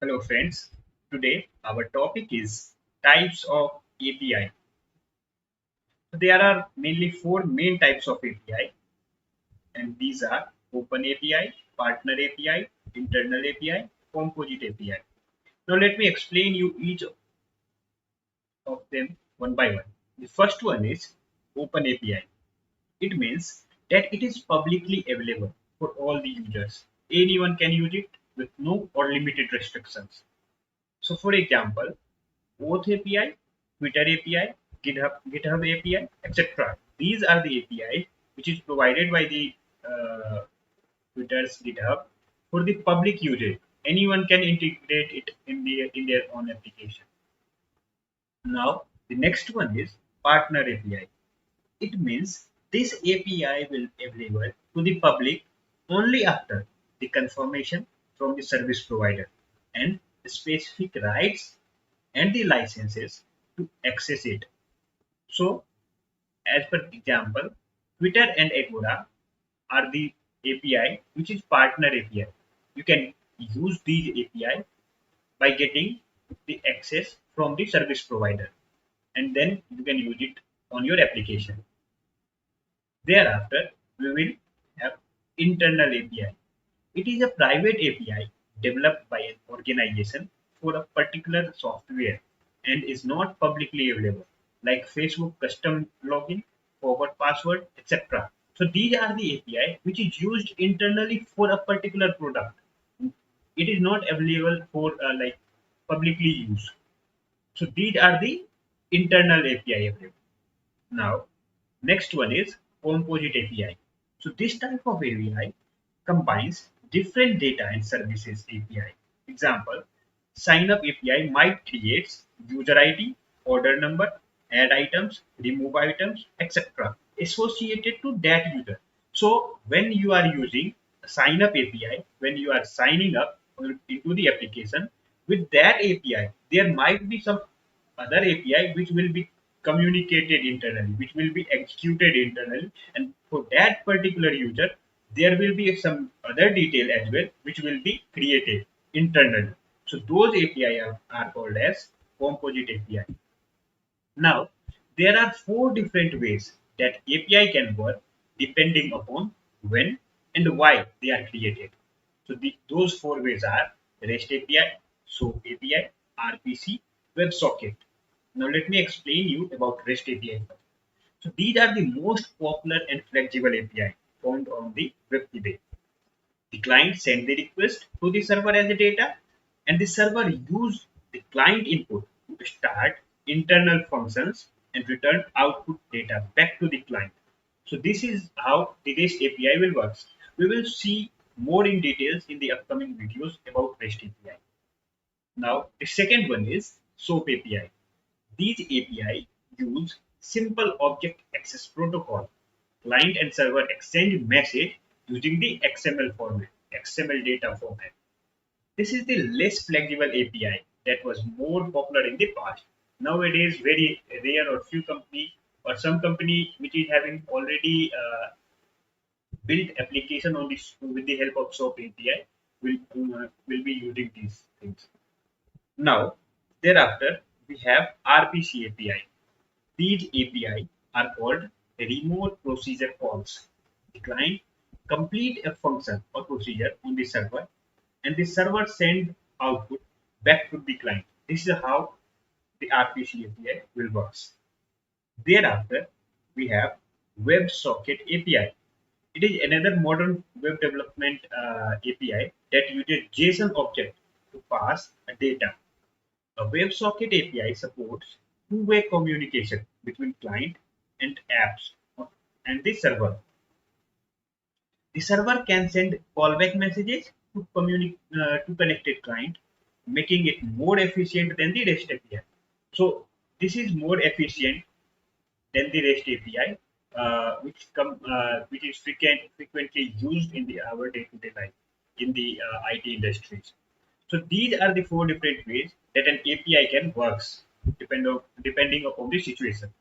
Hello friends, today our topic is types of API. So there are mainly four main types of API, and these are Open API, Partner API, Internal API, Composite API. Now let me explain you each of them one by one. The first one is Open API. It means that it is publicly available for all the users. Anyone can use it with no or limited restrictions. So for example, Oath API, Twitter API, GitHub API, etc. These are the API which is provided by the uh, Twitter's GitHub for the public usage. Anyone can integrate it in their own application. Now the next one is Partner API. It means this API will be available to the public only after the confirmation from the service provider and the specific rights and the licenses to access it. So, as per example, Twitter and Agora are the API which is partner API. You can use these API by getting the access from the service provider, and then you can use it on your application. Thereafter, we will have internal API. It is a private API developed by an organization for a particular software and is not publicly available, like Facebook custom login, forward password, etc. So these are the API which is used internally for a particular product. It is not available for like publicly use. So these are the internal API available. Now, next one is composite API. So this type of API combines different data and services API. Example, sign up API might create user ID, order number, add items, remove items, etc. associated to that user. So when you are using sign up API, when you are signing up into the application with that API, there might be some other API which will be communicated internally, which will be executed internally, and for that particular user, there will be some other detail as well which will be created internally. So those API are called as composite API. Now, there are four different ways that API can work depending upon when and why they are created. So those four ways are REST API, SOAP API, RPC, WebSocket. Now let me explain you about REST API. So these are the most popular and flexible API found on the web today. The client send the request to the server as a data, and the server use the client input to start internal functions and return output data back to the client. So this is how the REST API will work. We will see more in details in the upcoming videos about REST API. Now the second one is SOAP API. These API use simple object access protocol. Client and server exchange message using the XML format, XML data format. This is the less flexible API that was more popular in the past. Nowadays, very rare or few company or some company which is having already built application on this with the help of SOAP API will be using these things. Now, thereafter, we have RPC API. These API are called remote procedure calls. The client complete a function or procedure on the server, and the server send output back to the client. This is how the RPC API will work. Thereafter, we have WebSocket API. It is another modern web development API that uses JSON object to pass a data. A WebSocket API supports two-way communication between client and apps and the server. The server can send callback messages to connected client, making it more efficient than the REST API. So this is more efficient than the REST API, which is frequently used in our day-to-day life in the IT industries. So these are the four different ways that an API can works depending upon the situation.